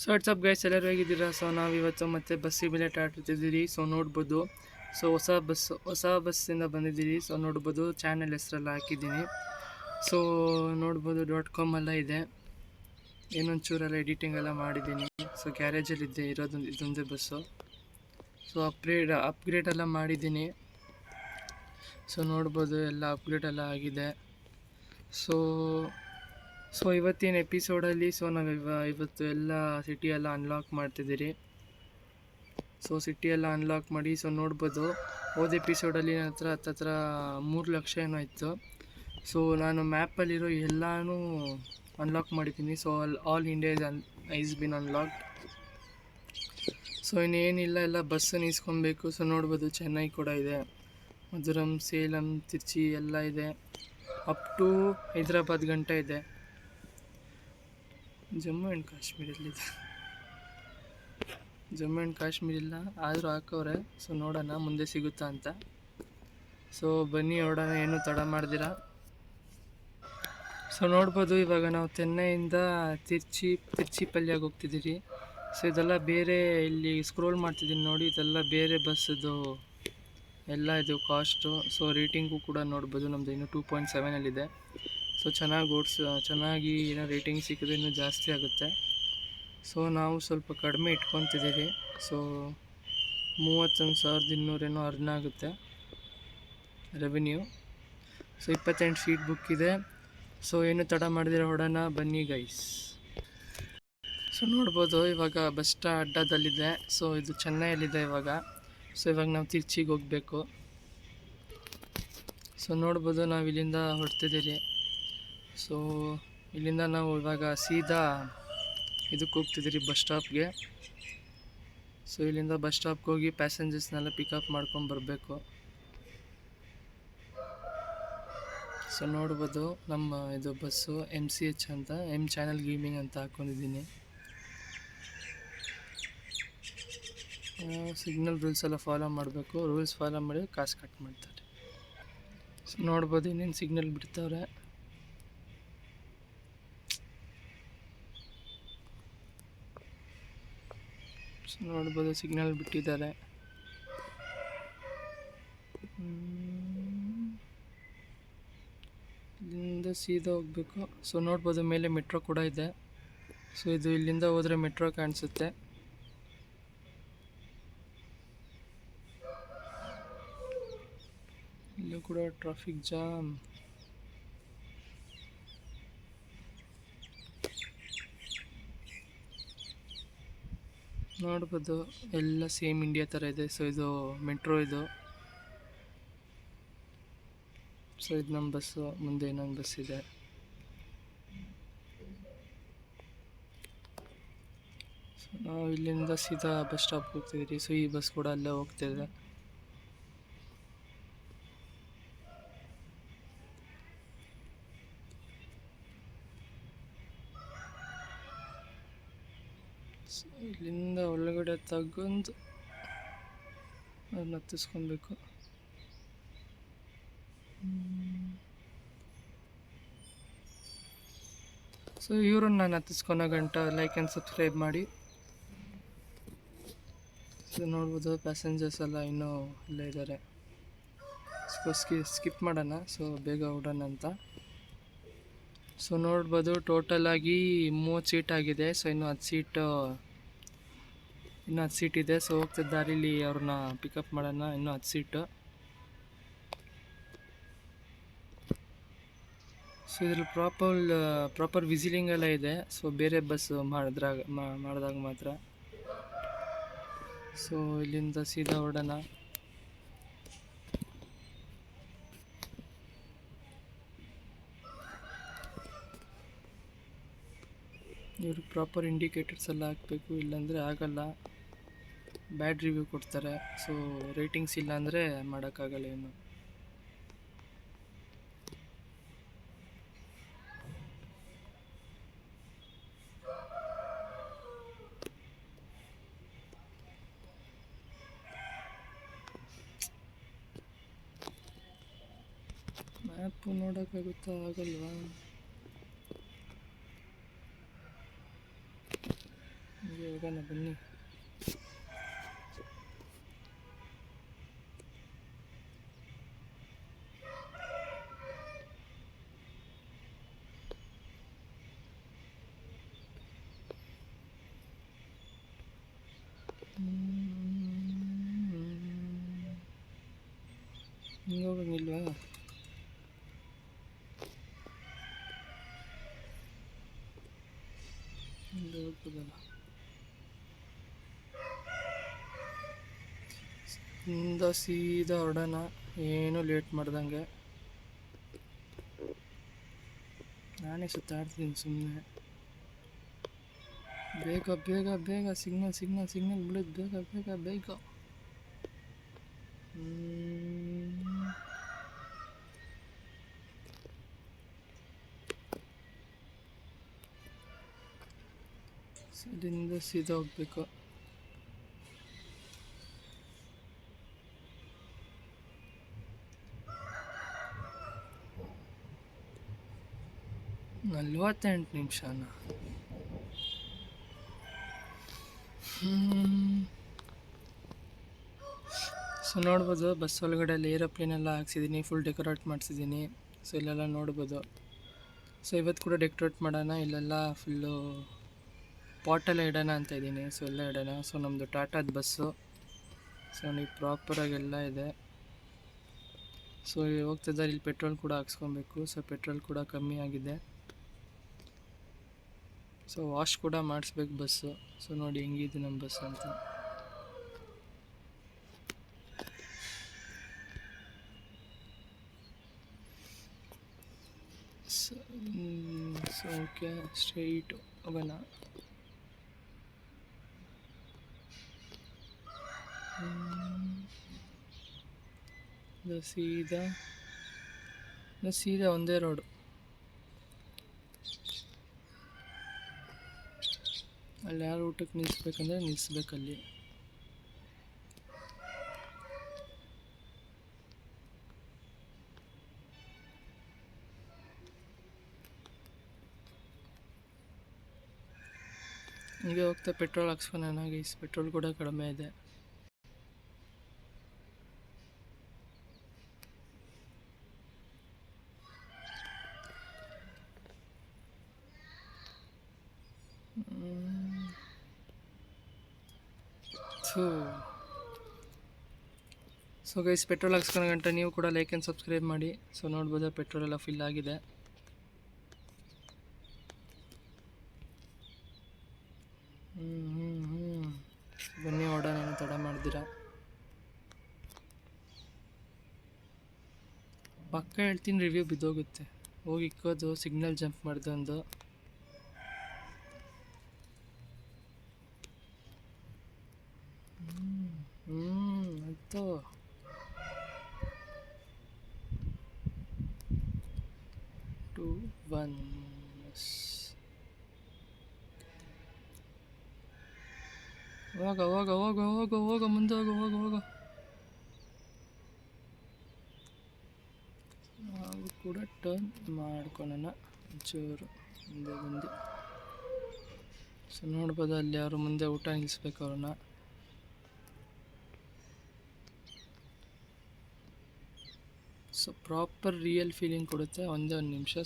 So WhatsApp guys, ಎಲ್ಲರೂ ಹೇಗಿದ್ದೀರಾ? So ನಾವಿವತ್ತು ಮತ್ತೆ ಬಸ್ ಸಿಮ್ಯುಲೇಟರ್ ಆಡ್ತಿದ್ದೀರಿ. ಸೊ ನೋಡ್ಬೋದು, ಸೊ ಹೊಸ ಬಸ್ಸಿಂದ ಬಂದಿದ್ದೀರಿ. ಸೊ ನೋಡ್ಬೋದು, ಚಾನಲ್ ಹೆಸರೆಲ್ಲ ಹಾಕಿದ್ದೀನಿ. ಸೊ ನೋಡ್ಬೋದು .com ಎಲ್ಲ ಇದೆ. ಏನೊಂಚೂರೆಲ್ಲ ಎಡಿಟಿಂಗ್ ಎಲ್ಲ ಮಾಡಿದ್ದೀನಿ. ಸೊ ಗ್ಯಾರೇಜಲ್ಲಿದ್ದೆ ಇದೊಂದೇ ಬಸ್ಸು. ಸೊ ಅಪ್ಗ್ರೇಡ್ ಎಲ್ಲ ಮಾಡಿದ್ದೀನಿ. ಸೊ ನೋಡ್ಬೋದು, ಎಲ್ಲ ಅಪ್ಗ್ರೇಡ್ ಎಲ್ಲ ಆಗಿದೆ. ಸೊ ಇವತ್ತಿನ ಎಪಿಸೋಡಲ್ಲಿ ನಾವು ಇವತ್ತು ಎಲ್ಲ ಸಿಟಿ ಎಲ್ಲ ಅನ್ಲಾಕ್ ಮಾಡ್ತಿದ್ದೀರಿ. ಸೊ ಸಿಟಿ ಎಲ್ಲ ಅನ್ಲಾಕ್ ಮಾಡಿ ನೋಡ್ಬೋದು, ಹೋದ ಎಪಿಸೋಡಲ್ಲಿ ನನ್ನ ಹತ್ರ ಹತ್ತತ್ರ 3 ಲಕ್ಷ ಏನೋ ಇತ್ತು. ಸೊ ನಾನು ಮ್ಯಾಪಲ್ಲಿರೋ ಎಲ್ಲನೂ ಅನ್ಲಾಕ್ ಮಾಡಿದ್ದೀನಿ. So all India is been unlocked. So ಇನ್ನೇನಿಲ್ಲ, ಎಲ್ಲ ಬಸ್ಸನ್ನು ಇಸ್ಕೊಬೇಕು. ಸೊ ನೋಡ್ಬೋದು, ಚೆನ್ನೈ ಕೂಡ ಇದೆ, ಮಧುರಂ, ಸೇಲಂ, ತಿರ್ಚಿ ಎಲ್ಲ ಇದೆ. ಅಪ್ ಟು ಹೈದರಾಬಾದ್ ಗಂಟ ಇದೆ. ಜಮ್ಮು ಆ್ಯಂಡ್ ಕಾಶ್ಮೀರ ಇಲ್ಲ, ಆದರೂ ಹಾಕವ್ರೆ. ಸೊ ನೋಡೋಣ ಮುಂದೆ ಸಿಗುತ್ತಾ ಅಂತ. ಸೊ ಬನ್ನಿ ನೋಡೋಣ, ಏನು ತಡ ಮಾಡ್ದಿರಾ. ಸೊ ನೋಡ್ಬೋದು, ಇವಾಗ ನಾವು ಚೆನ್ನೈಯಿಂದ ತಿರ್ಚಿಪಲ್ಲಿಯಾಗಿ ಹೋಗ್ತಿದ್ದೀರಿ. ಸೊ ಇದೆಲ್ಲ ಬೇರೆ, ಇಲ್ಲಿ ಸ್ಕ್ರೋಲ್ ಮಾಡ್ತಿದ್ದೀನಿ ನೋಡಿ, ಇದೆಲ್ಲ ಬೇರೆ ಬಸ್ಸದು ಎಲ್ಲ ಇದು ಕಾಸ್ಟು. ಸೊ ರೇಟಿಂಗು ಕೂಡ ನೋಡ್ಬೋದು, ನಮ್ಮದು ಇನ್ನೂ 2.7 ಸೊ ಚೆನ್ನಾಗಿ ಏನೋ ರೇಟಿಂಗ್ ಸಿಕ್ಕಿದ್ರೆ ಇನ್ನೂ ಜಾಸ್ತಿ ಆಗುತ್ತೆ. ಸೊ ನಾವು ಸ್ವಲ್ಪ ಕಡಿಮೆ ಇಟ್ಕೊತಿದ್ದೀವಿ. ಸೊ 31,200 ಏನೋ ಅರ್ನ್ ಆಗುತ್ತೆ ರೆವೆನ್ಯೂ. ಸೊ 28 ಸೀಟ್ ಬುಕ್ ಇದೆ. ಸೊ ಏನು ತಡ ಮಾಡಿದಿರ, ಹೊಡೋಣ ಬನ್ನಿ ಗೈಸ್. ಸೊ ನೋಡ್ಬೋದು, ಇವಾಗ ಬಸ್ ಅಡ್ಡದಲ್ಲಿದೆ. ಸೊ ಇದು ಚೆನ್ನೈಯಲ್ಲಿದೆ ಇವಾಗ. ಸೊ ಇವಾಗ ನಾವು ತಿರ್ಚಿಗೆ ಹೋಗಬೇಕು. ಸೊ ನೋಡ್ಬೋದು, ನಾವು ಇಲ್ಲಿಂದ ಹೊರಡ್ತಿದ್ದೀರಿ. ಸೊ ಇಲ್ಲಿಂದ ನಾವು ಇವಾಗ ಸೀದಾ ಇದಕ್ಕೆ ಹೋಗ್ತಿದ್ದೀರಿ, ಬಸ್ ಸ್ಟಾಪ್ಗೆ. ಸೊ ಇಲ್ಲಿಂದ ಬಸ್ ಸ್ಟಾಪ್ಗೆ ಹೋಗಿ ಪ್ಯಾಸೆಂಜರ್ಸ್ನೆಲ್ಲ ಪಿಕಪ್ ಮಾಡ್ಕೊಂಡು ಬರಬೇಕು. ಸೊ ನೋಡ್ಬೋದು, ನಮ್ಮ ಇದು ಬಸ್ಸು MCH ಅಂತ, ಚಾನಲ್ ಗೇಮಿಂಗ್ ಅಂತ ಹಾಕ್ಕೊಂಡಿದ್ದೀನಿ. ಸಿಗ್ನಲ್ ರೂಲ್ಸ್ ಎಲ್ಲ ಫಾಲೋ ಮಾಡಬೇಕು. ರೂಲ್ಸ್ ಫಾಲೋ ಮಾಡಿ ಕಾಸು ಕಟ್ ಮಾಡ್ತಾರೆ. ಸೊ ನೋಡ್ಬೋದು, ಇನ್ನೇನು ಸಿಗ್ನಲ್ ಬಿಡ್ತವ್ರೆ. ಸೊ ನೋಡ್ಬೋದು, ಸಿಗ್ನಲ್ ಬಿಟ್ಟಿದ್ದಾರೆ. ಇಲ್ಲಿಂದ ಸೀದಾ ಹೋಗಬೇಕು. ಸೊ ನೋಡ್ಬೋದು, ಮೇಲೆ ಮೆಟ್ರೋ ಕೂಡ ಇದೆ. ಸೊ ಇದು ಇಲ್ಲಿಂದ ಹೋದರೆ ಮೆಟ್ರೋ ಕಾಣಿಸುತ್ತೆ. ಇಲ್ಲೂ ಕೂಡ ಟ್ರಾಫಿಕ್ ಜಾಮ್. ನೋಡ್ಬೋದು, ಎಲ್ಲ ಸೇಮ್ ಇಂಡಿಯಾ ಥರ ಇದೆ. ಸೊ ಇದು ಮೆಟ್ರೋ ಇದು. ಸೊ ಇದು ನಮ್ಮ ಬಸ್ಸು, ಮುಂದೆ ಇನ್ನೊಂದು ಬಸ್ ಇದೆ. ಸೊ ನಾವು ಇಲ್ಲಿಂದ ಸೀದಾ ಬಸ್ ಸ್ಟಾಪ್ ಹೋಗ್ತಿದ್ದೀರಿ. ಸೊ ಈ ಬಸ್ ಕೂಡ ಅಲ್ಲೇ ಹೋಗ್ತಿದೆ. ಸೊ ಇಲ್ಲಿಂದ ಒಳಗಡೆ ತಗೊಂಡು ಅದನ್ನ ಹತ್ತಿಸ್ಕೊಬೇಕು. ಸೊ ಇವ್ರನ್ನ ನಾನು ಹತ್ತಿಸ್ಕೊಳೋ ಗಂಟ ಲೈಕ್ ಆ್ಯಂಡ್ ಸಬ್ಸ್ಕ್ರೈಬ್ ಮಾಡಿ. ಸೊ ನೋಡ್ಬೋದು, ಪ್ಯಾಸೆಂಜರ್ಸ್ ಎಲ್ಲ ಇನ್ನೂ ಇಲ್ಲೇ ಇದ್ದಾರೆ. ಸೊ ಸ್ಕಿಪ್ ಮಾಡೋಣ, ಸೊ ಬೇಗ ಹೊಡೋಣ ಅಂತ. ಸೊ ನೋಡ್ಬೋದು, ಟೋಟಲಾಗಿ 30 ಸೀಟ್ ಆಗಿದೆ. ಸೊ ಇನ್ನೂ 10 ಸೀಟ್ ಇದೆ. ಸೊ ಹೋಗ್ತಿದ್ದ ದಾರಿಲಿ ಅವ್ರನ್ನ ಪಿಕಪ್ ಮಾಡೋಣ. ಇನ್ನೂ 10 ಸೀಟು. ಸೊ ಇದ್ರಲ್ಲಿ ಪ್ರಾಪರ್ ವಿಸಿಲಿಂಗ್ ಎಲ್ಲ ಇದೆ. ಸೊ ಬೇರೆ ಬಸ್ ಮಾಡಿದಾಗ ಮಾತ್ರ. ಸೊ ಇಲ್ಲಿಂದ ಸೀದಾ ಹೊಡೋಣ. ಇವರು ಪ್ರಾಪರ್ ಇಂಡಿಕೇಟರ್ಸ್ ಎಲ್ಲ ಹಾಕಬೇಕು, ಇಲ್ಲಾಂದರೆ ಆಗಲ್ಲ, ಬ್ಯಾಡ್ ರಿವ್ಯೂ ಕೊಡ್ತಾರೆ. ಸೊ ರೇಟಿಂಗ್ಸ್ ಇಲ್ಲ ಅಂದರೆ ಮಾಡೋಕ್ಕಾಗಲ್ಲ ಏನು. ಮ್ಯಾಪು ನೋಡೋಕ್ಕಾಗುತ್ತಾ, ಆಗಲ್ವಾ? ಹೋಗೋಣ ಬನ್ನಿ. ಹಿಂಗೆ ಹೋಗಂಗಿಲ್ವಾ? ಇಲ್ಲಿ ಹೋಗ್ಬೋದಲ್ಲ. ಇಂದ ಸೀದಾ ಹೊರಡೋಣ, ಏನೂ ಲೇಟ್ ಮಾಡ್ದಂಗೆ. ನಾನೇ ಸುತ್ತಾಡ್ತೀನಿ ಸುಮ್ಮನೆ. ಬೇಗ ಬೇಗ ಬೇಗ ಸಿಗ್ನಲ್ ಸಿಗ್ನಲ್ ಸಿಗ್ನಲ್ ಬಿಡೋದು, ಬೇಗ ಬೇಗ ಬೇಗ. ಇಲ್ಲಿಂದ ಸೀದಾ ಹೋಗ್ಬೇಕು. ನಲ್ವತ್ತೆಂಟು ನಿಮಿಷನ. ಸೊ ನೋಡ್ಬೋದು, ಬಸ್ ಒಳಗಡೆ ಅಲ್ಲಿ ಏರೋಪ್ಲೇನ್ ಎಲ್ಲ ಹಾಕ್ಸಿದ್ದೀನಿ, ಫುಲ್ ಡೆಕೋರೇಟ್ ಮಾಡಿಸಿದ್ದೀನಿ. ಸೊ ಇಲ್ಲೆಲ್ಲ ನೋಡ್ಬೋದು. ಸೊ ಇವತ್ತು ಕೂಡ ಡೆಕೋರೇಟ್ ಮಾಡೋಣ. ಇಲ್ಲೆಲ್ಲ ಫುಲ್ಲು ಪಾಟೆಲ್ಲ ಇಡೋಣ ಅಂತ ಇದ್ದೀನಿ. ಸೊ ಎಲ್ಲ ಇಡೋಣ. ಸೊ ನಮ್ಮದು ಟಾಟಾದ ಬಸ್ಸು. ಸೊ ನೀವು ಪ್ರಾಪರಾಗೆಲ್ಲ ಇದೆ. ಸೊ ಹೋಗ್ತಿದ್ದಾರೆ, ಇಲ್ಲಿ ಪೆಟ್ರೋಲ್ ಕೂಡ ಹಾಕ್ಸ್ಕೊಬೇಕು. ಸೊ ಪೆಟ್ರೋಲ್ ಕೂಡ ಕಮ್ಮಿ ಆಗಿದೆ. ಸೊ ವಾಶ್ ಕೂಡ ಮಾಡಿಸ್ಬೇಕು ಬಸ್ಸು. ಸೊ ನೋಡಿ ಹೆಂಗಿದೆ ನಮ್ಮ ಬಸ್ ಅಂತ. ಸೊ ಓಕೆ, ಸ್ಟ್ರೈಟ್ ಹೋಗೋಣ. ಸೀದಾ ಸೀದಾ ಒಂದೇ ರೋಡು. ಅಲ್ಲಿ ಯಾರು ಊಟಕ್ಕೆ ನಿಲ್ಲಿಸ್ಬೇಕಂದ್ರೆ ನಿಲ್ಲಿಸ್ಬೇಕಲ್ಲಿ. ಹೀಗೆ ಹೋಗ್ತಾ ಪೆಟ್ರೋಲ್ ಹಾಕ್ಸ್ಕೊಳೋಣ ಗೈಸ್. ಪೆಟ್ರೋಲ್ ಕೂಡ ಕಡಿಮೆ ಇದೆ. ಸೊ ಗೈಸ್, ಪೆಟ್ರೋಲ್ ಹಾಕ್ಸ್ಕೊಳೋ ಗಂಟ ನೀವು ಕೂಡ ಲೈಕ್ ಆ್ಯಂಡ್ ಸಬ್ಸ್ಕ್ರೈಬ್ ಮಾಡಿ. ಸೊ ನೋಡ್ಬೋದು ಪೆಟ್ರೋಲ್ ಎಲ್ಲ ಫಿಲ್ ಆಗಿದೆ. ಬನ್ನಿ ಹೊರಡೋಣ, ನಾನು ತಡ ಮಾಡ್ದಿರಾ. ಪಕ್ಕ ಹೇಳ್ತೀನಿ, ರಿವ್ಯೂ ಬಿದ್ದೋಗುತ್ತೆ. ಹೋಗಿ ಇಕ್ಕೋದು, ಸಿಗ್ನಲ್ ಜಂಪ್ ಮಾಡಿದೆ ಒಂದು. ಆಯಿತು. ಟು ಒನ್ ಹೋಗ ಹೋಗ ಹೋಗ ಹೋಗ ಹೋಗ ಮುಂದೆ ಹೋಗ ಹೋಗ ಹೋಗ. ನಾವು ಕೂಡ ಟರ್ನ್ ಮಾಡ್ಕೊಳ್ಳೋಣ ಜೋರು ಮುಂದೆ ಬಂದು. ಸೊ ನೋಡ್ಬೋದು, ಅಲ್ಲಿ ಅವರು ಮುಂದೆ ಊಟ ನಿಲ್ಲಿಸ್ಬೇಕು ಅವ್ರನ್ನ. ಸೊ ಪ್ರಾಪರ್ ರಿಯಲ್ ಫೀಲಿಂಗ್ ಕೊಡುತ್ತೆ. ಒಂದೇ ಒಂದು ನಿಮಿಷ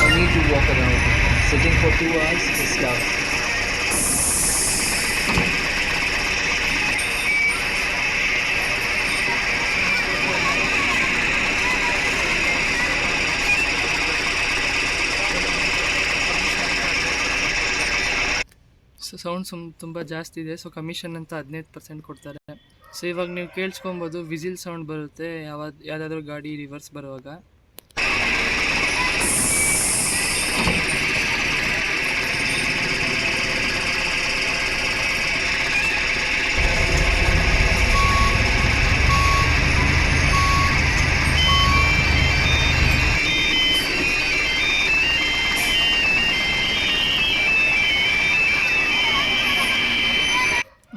I need to walk around. Sitting for 2 hours is tough. So sound ತುಂಬ ಜಾಸ್ತಿ ಇದೆ. ಸೊ ಕಮಿಷನ್ ಅಂತ 15% ಕೊಡ್ತಾರೆ. ಸೊ ಇವಾಗ ನೀವು ಕೇಳಿಸ್ಕೊಬೋದು, ವಿಸಿಲ್ ಸೌಂಡ್ ಬರುತ್ತೆ ಯಾವುದಾದ್ರೂ ಗಾಡಿ ರಿವರ್ಸ್ ಬರುವಾಗ.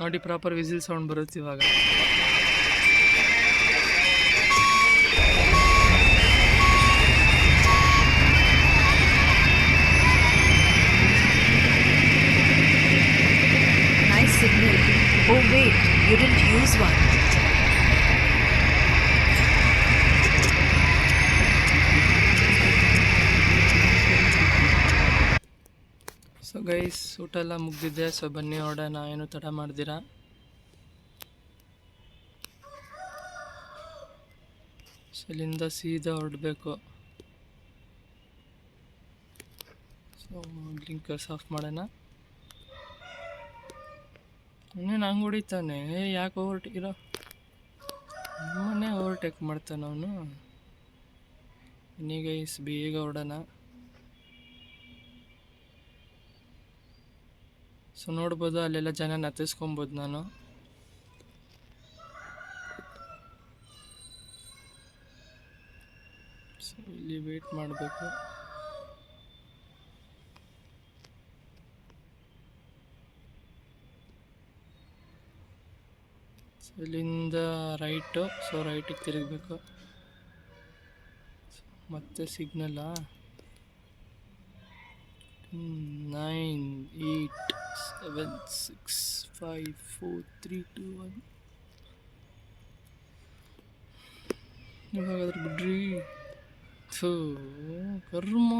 ನೋಡಿ, ಪ್ರಾಪರ್ ವಿಸಿಲ್ ಸೌಂಡ್ ಬರುತ್ತೆ ಇವಾಗ. Nice signal. Oh wait, you didn't use one. So guys, ಊಟ ಎಲ್ಲ ಮುಗ್ದಿದೆ. ಸೊ ಬನ್ನಿ ಹೊರಡೋಣ, ಏನು ತಡ ಮಾಡ್ದಿರಾ. ಸೊ ಇಲ್ಲಿಂದ ಸೀದಾ ಹೊರಡಬೇಕು. ಸೊ ಬ್ಲಿಂಕರ್ಸ್ ಆಫ್ ಮಾಡೋಣ. ಇನ್ನೇನು ಹಂಗೆ ಹೊಡಿತಾನೆ, ಯಾಕೆ ಓವರ್ಟೇಕಿರೋ ನಮ್ಮನ್ನೇ ಓವರ್ಟೇಕ್ ಮಾಡ್ತಾನೆ ಅವನು. ಇನ್ನೀಗ ಬೇಗ ಹೊರಡೋಣ. ಸೊ ನೋಡ್ಬೋದು, ಅಲ್ಲೆಲ್ಲ ಜನ ಹತ್ತಿಸ್ಕೊಬೋದು ನಾನು. ಸೊ ಇಲ್ಲಿ ವೇಟ್ ಮಾಡಬೇಕು. ಸೊ ಇಲ್ಲಿಂದ ರೈಟು. ಸೊ ರೈಟಿಗೆ ತಿರುಗಬೇಕು. ಮತ್ತೆ ಸಿಗ್ನಲ್ಲ. 9, 8, 7, 6, 5, 4, 3, 2, 1. ಇವಾಗಾದ್ರೆ ಬಿಡ್ರಿ. ಥೂ ಕರ್ಮ.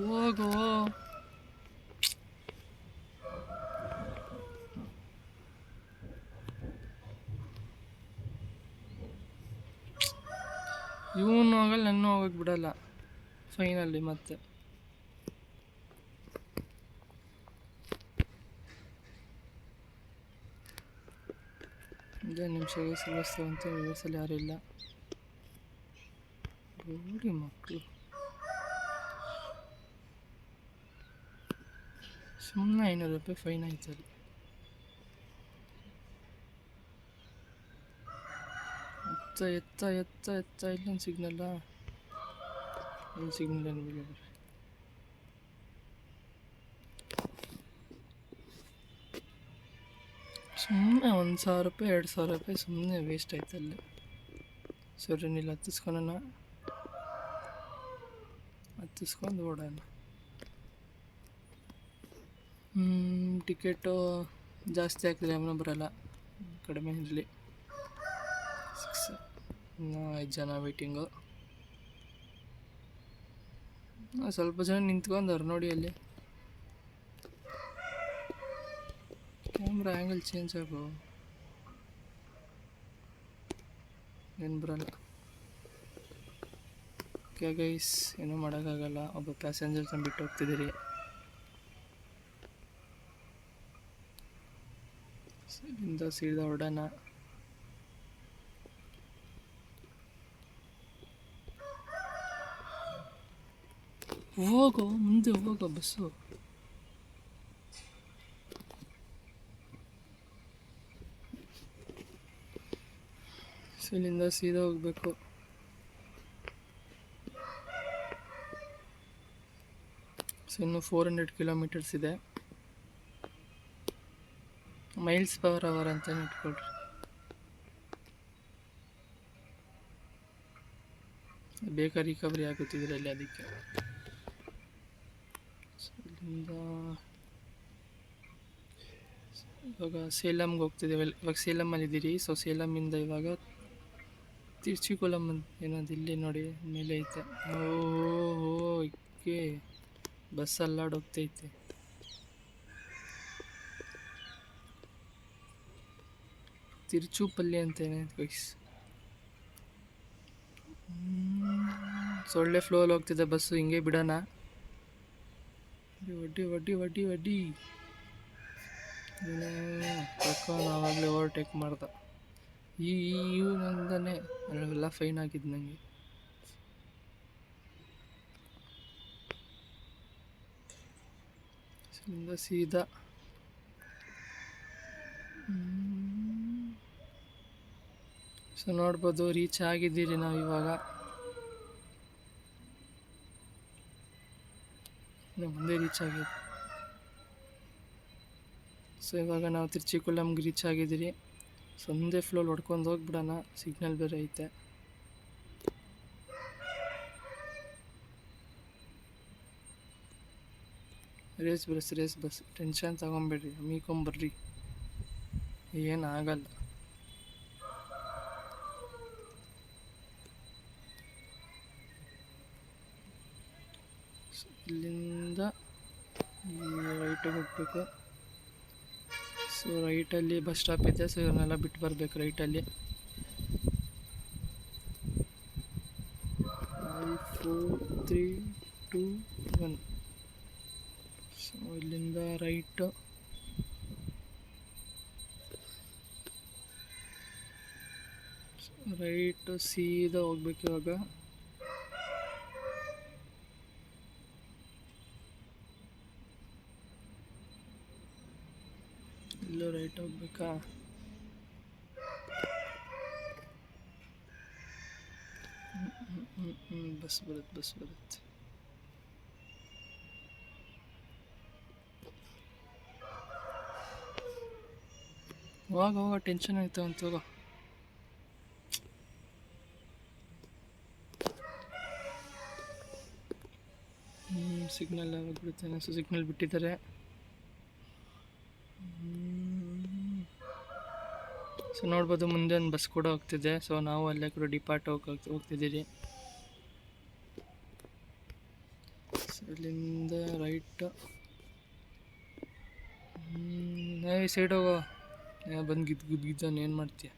ಹೋಗೋ. ಇವನು ಹೋಗಲ್ಲ, ನನ್ನ ಹೋಗಕ್ಕೆ ಬಿಡಲ್ಲ ಫೈನಲ್ಲಿ. ಮತ್ತೆ ಇದೇ ನಿಮಿಷ ಸಿಗಿಸ್ತು ಅಂತ ವ್ಯವಸ್ಥೆ ಯಾರೂ ಇಲ್ಲ. ನೋಡಿ ಮಕ್ಕಳು ಸುಮ್ಮನೆ 500 ರೂಪಾಯಿ ಫೈನ್ ಆಯ್ತದೆ. ಎತ್ತ ಇಲ್ಲೊಂದು ಸಿಗ್ನಲ್ಲ. ಒಂದು ಸಿಗ್ನಲ್ ಅನ್ಬಿಡಿ. ಸುಮ್ಮನೆ 1,000 ರೂಪಾಯಿ 2,000 ರೂಪಾಯಿ ಸುಮ್ಮನೆ ವೇಸ್ಟ್ ಆಯ್ತಲ್ಲಿ. ಸರಿ, ನೀನು ಹತ್ತಿಸ್ಕೊಳೋಣ, ಹತ್ತಿಸ್ಕೊಂಡು ಓಡೋಣ. ಟಿಕೆಟು ಜಾಸ್ತಿ ಹಾಕಿದ್ರೆ ಅವನು ಬರೋಲ್ಲ, ಕಡಿಮೆ ಇರಲಿ. 6 ಇನ್ನೂ 5 ಜನ ವೇಟಿಂಗು. ಸ್ವಲ್ಪ ಜನ ನಿಂತ್ಕೊಂಡವ್ರು ನೋಡಿ ಅಲ್ಲಿ. ಕ್ಯಾಮ್ರಾ ಆ್ಯಂಗಲ್ ಚೇಂಜ್ ಆಗೋ, ಏನು ಬರಲ್ಲ. ಓಕೆ ಗೈಸ್, ಏನೂ ಮಾಡೋಕ್ಕಾಗಲ್ಲ. ಒಬ್ಬ ಪ್ಯಾಸೆಂಜರ್ನ ಬಿಟ್ಟು ಹೋಗ್ತಿದ್ದೀರಿ. ಇಲ್ಲಿಂದ ಸೀದಾ ಹೊರಡೋಣ. ಹೋಗೋ, ಮುಂದೆ ಹೋಗೋ ಬಸ್ಸು. ಸೊ ಇಲ್ಲಿಂದ ಸೀದಾ ಹೋಗಬೇಕು. ಸೊ ಇನ್ನು 400 ಕಿಲೋಮೀಟರ್ಸ್ ಇದೆ. ಮೈಲ್ಸ್ ಪರ್ ಅವರ್ ಅಂತ ಇಟ್ಕೊಳ್ರಿ. ಬೇಗ ರಿಕವರಿ ಆಗುತ್ತಿದ್ರಲ್ಲಿ ಅದಕ್ಕೆ. ಇಲ್ಲಿಂದ ಇವಾಗ ಸೇಲಮ್ಗೆ ಹೋಗ್ತಿದ್ದೇವೆ. ಇವಾಗ ಸೇಲಮಲ್ಲಿದ್ದೀರಿ. ಸೊ ಸೇಲಮಿಂದ ಇವಾಗ ತಿರ್ಚಿಕೊಲಂ ಏನದು ಇಲ್ಲಿ ನೋಡಿ ಮೇಲೆ ಐತೆ. Okay, bus ಅಲ್ಲಾಡೋಗ್ತೈತೆ. ತಿರುಚುಪಲ್ಲಿ ಅಂತ ಏನಾಯ್ತು ಗೈಸ್. ಸೊಳ್ಳೆ ಫ್ಲೋಲ್ಲಿ ಹೋಗ್ತಿದ್ದೆ ಬಸ್ಸು. ಹಿಂಗೆ ಬಿಡೋಣ. ವಡ್ಡಿ ವಡ್ಡಿ ವಡ್ಡಿ ವಡ್ಡಿ ನಾವಾಗಲೇ ಓವರ್ಟೇಕ್ ಮಾಡ್ದ. ಇವನಿಂದನೇ ಅಲ್ಲೆಲ್ಲ ಫೈನ್ ಆಗಿದ್ದು ನನಗೆ. ಸೀದಾ ಸೊ ನೋಡ್ಬೋದು, ರೀಚ್ ಆಗಿದ್ದೀರಿ ನಾವು ಇವಾಗ. ಮುಂದೆ ರೀಚ್ ಆಗಿದೆ. ಸೊ ಇವಾಗ ನಾವು ತಿರ್ಚಿಕುಲಮ್ಗೆ ರೀಚ್ ಆಗಿದ್ದೀರಿ. ಸೊ ಒಂದೇ ಫ್ಲೋಲ್ ಹೊಡ್ಕೊಂಡು ಹೋಗ್ಬಿಡೋಣ, ಸಿಗ್ನಲ್ ಬೇರೆ ಐತೆ. ರೇಸ್ ಬಸ್ ಟೆನ್ಷನ್ ತಗೊಂಬೇಡ್ರಿ, ಮೀಕೊಂಬರ್ರಿ, ಏನಾಗಲ್ಲ. ಇಲ್ಲಿಂದ ರೈಟಿಗೆ ಹೋಗ್ಬೇಕು. ಸೊ ರೈಟಲ್ಲಿ ಬಸ್ ಸ್ಟಾಪ್ ಇದೆ. ಸೊ ಇವನ್ನೆಲ್ಲ ಬಿಟ್ಟು ಬರಬೇಕು ರೈಟಲ್ಲಿ. 5 4 3 2 1. ಸೊ ಇಲ್ಲಿಂದ ರೈಟು. ರೈಟು ಸೀದಾ ಹೋಗ್ಬೇಕು ಇವಾಗ. ಇಲ್ಲೂ ರೈಟ್ ಹೋಗ್ಬೇಕಾ? ಬಸ್ ಬರುತ್ತೆ. ಹೋಗ ಟೆನ್ಷನ್ ಆಯ್ತು ಅಂತ ಹೋಗೋ. ಸಿಗ್ನಲ್ ಬಿಡುತ್ತೆ. ಸೊ ಸಿಗ್ನಲ್ ಬಿಟ್ಟಿದ್ದಾರೆ. ಸೊ ನೋಡ್ಬೋದು ಮುಂದೆ ಒಂದು ಬಸ್ ಕೂಡ ಹೋಗ್ತಿದೆ. ಸೊ ನಾವು ಅಲ್ಲೇ ಕೂಡ ಡಿಪಾರ್ಟ್ ಹೋಗ್ತಿದ್ದೀರಿ. ಸೊ ಇಲ್ಲಿಂದ ರೈಟ್. ಈ ಸೈಡ್ ಹೋಗೋ. ಬಂದು ಗಿದ್ದಾನೆ, ಏನು ಮಾಡ್ತೀಯ?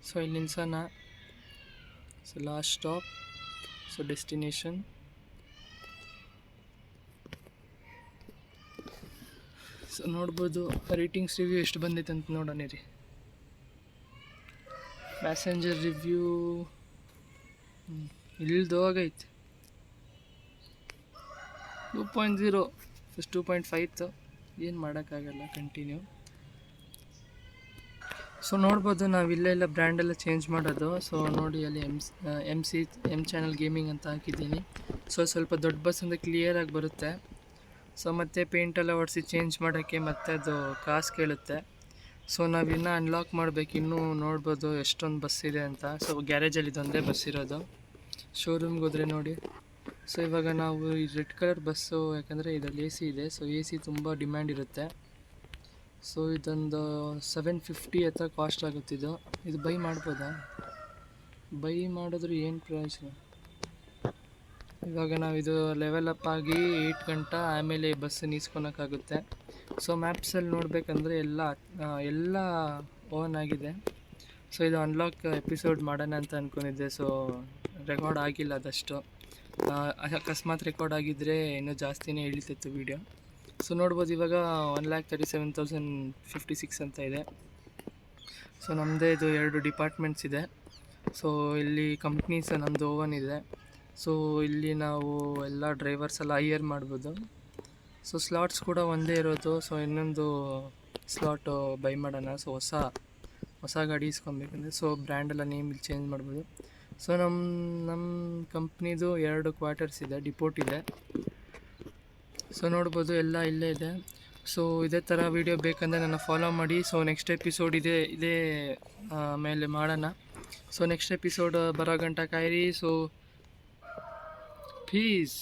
ಸೊ ಇಲ್ಲಿ ನಿಲ್ಸೋಣ. So last stop. So destination. So ನೋಡ್ಬೋದು ರೇಟಿಂಗ್ಸ್ ರಿವ್ಯೂ ಎಷ್ಟು ಬಂದೈತೆ ಅಂತ ನೋಡೋಣ ರೀ. ಪ್ಯಾಸೆಂಜರ್ ರಿವ್ಯೂ ಇಲ್ದು ಹೋಗೈತೆ 2.0. ಫಸ್ಟ್ 2.5 ಇತ್ತು, ಏನು ಮಾಡೋಕ್ಕಾಗಲ್ಲ, ಕಂಟಿನ್ಯೂ. ಸೊ ನೋಡ್ಬೋದು ನಾವು ಇಲ್ಲೆಲ್ಲ ಬ್ರ್ಯಾಂಡೆಲ್ಲ ಚೇಂಜ್ ಮಾಡೋದು. ಸೊ ನೋಡಿ ಅಲ್ಲಿ ಎಮ್ ಚಾನಲ್ ಗೇಮಿಂಗ್ ಅಂತ ಹಾಕಿದ್ದೀನಿ. ಸೊ ಸ್ವಲ್ಪ ದೊಡ್ಡ ಬಸ್ ಅಂದರೆ ಕ್ಲಿಯರಾಗಿ ಬರುತ್ತೆ. ಸೊ ಮತ್ತು ಪೇಂಟೆಲ್ಲ ಹೊಡಿಸಿ ಚೇಂಜ್ ಮಾಡೋಕ್ಕೆ ಮತ್ತೆ ಅದು ಕಾಸು ಕೇಳುತ್ತೆ. ಸೊ ನಾವಿನ್ನೂ ಅನ್ಲಾಕ್ ಮಾಡಬೇಕು. ಇನ್ನೂ ನೋಡ್ಬೋದು ಎಷ್ಟೊಂದು ಬಸ್ ಇದೆ ಅಂತ. ಸೊ ಗ್ಯಾರೇಜಲ್ಲಿ ಇದೊಂದೇ ಬಸ್ ಇರೋದು. ಶೋರೂಮ್ಗೆ ಹೋದರೆ ನೋಡಿ. ಸೊ ಇವಾಗ ನಾವು ಈ ರೆಡ್ ಕಲರ್ ಬಸ್ಸು, ಯಾಕಂದರೆ ಇದರಲ್ಲಿ AC ಇದೆ. ಸೊ AC ತುಂಬ ಡಿಮ್ಯಾಂಡ್ ಇರುತ್ತೆ. ಸೊ ಇದೊಂದು 750 ಹತ್ರ ಕಾಸ್ಟ್ ಆಗುತ್ತಿದ್ದು. ಇದು ಬೈ ಮಾಡ್ಬೋದಾ? ಬೈ ಮಾಡಿದ್ರೆ ಏನು ಪ್ರಯೋಜನ? ಇವಾಗ ನಾವು ಇದು ಲೆವೆಲ್ ಅಪ್ ಆಗಿ 8 ಗಂಟೆ ಆಮೇಲೆ ಬಸ್ ನಿಲ್ಸ್ಕೊಳಕ್ಕಾಗುತ್ತೆ. ಸೊ ಮ್ಯಾಪ್ಸಲ್ಲಿ ನೋಡಬೇಕಂದ್ರೆ ಎಲ್ಲ ಓನ್ ಆಗಿದೆ. ಸೊ ಇದು ಅನ್ಲಾಕ್ ಎಪಿಸೋಡ್ ಮಾಡೋಣ ಅಂತ ಅಂದ್ಕೊಂಡಿದ್ದೆ. ಸೊ ರೆಕಾರ್ಡ್ ಆಗಿಲ್ಲ ಅದಷ್ಟು. ಅಕಸ್ಮಾತ್ ರೆಕಾರ್ಡ್ ಆಗಿದ್ದರೆ ಇನ್ನೂ ಜಾಸ್ತಿನೇ ಇಳಿತಿತ್ತು ವೀಡಿಯೋ. ಸೊ ನೋಡ್ಬೋದು ಇವಾಗ 1,37,056 ಅಂತ ಇದೆ. ಸೊ ನಮ್ಮದೇ ಇದು 2 ಡಿಪಾರ್ಟ್ಮೆಂಟ್ಸ್ ಇದೆ. ಸೊ ಇಲ್ಲಿ ಕಂಪ್ನೀಸ್ ನಮ್ಮದು ಓವನ್ ಇದೆ. ಸೊ ಇಲ್ಲಿ ನಾವು ಎಲ್ಲ ಡ್ರೈವರ್ಸ್ ಎಲ್ಲ ಹೈಯರ್ ಮಾಡ್ಬೋದು. ಸೊ ಸ್ಲಾಟ್ಸ್ ಕೂಡ ಒಂದೇ ಇರೋದು. ಸೊ ಇನ್ನೊಂದು ಸ್ಲಾಟು ಬೈ ಮಾಡೋಣ. ಸೊ ಹೊಸ ಗಾಡಿ ಇಸ್ಕೊಬೇಕಂದ್ರೆ ಸೊ ಬ್ರ್ಯಾಂಡೆಲ್ಲ ನೇಮ್ ಇಲ್ಲಿ ಚೇಂಜ್ ಮಾಡ್ಬೋದು. ಸೊ ನಮ್ಮ ಕಂಪ್ನಿದು 2 ಕ್ವಾರ್ಟರ್ಸ್ ಇದೆ, ಡಿಪೋಟ್ ಇದೆ. ಸೊ ನೋಡ್ಬೋದು ಎಲ್ಲ ಇಲ್ಲೇ ಇದೆ. ಸೊ ಇದೇ ಥರ ವೀಡಿಯೋ ಬೇಕಂದರೆ ನನ್ನ ಫಾಲೋ ಮಾಡಿ. ಸೊ ನೆಕ್ಸ್ಟ್ ಎಪಿಸೋಡ್ ಇದೇ ಮೇಲೆ ಮಾಡೋಣ. ಸೊ ನೆಕ್ಸ್ಟ್ ಎಪಿಸೋಡ್ ಬರೋ ಗಂಟ ಕಾಯಿರಿ. So piece.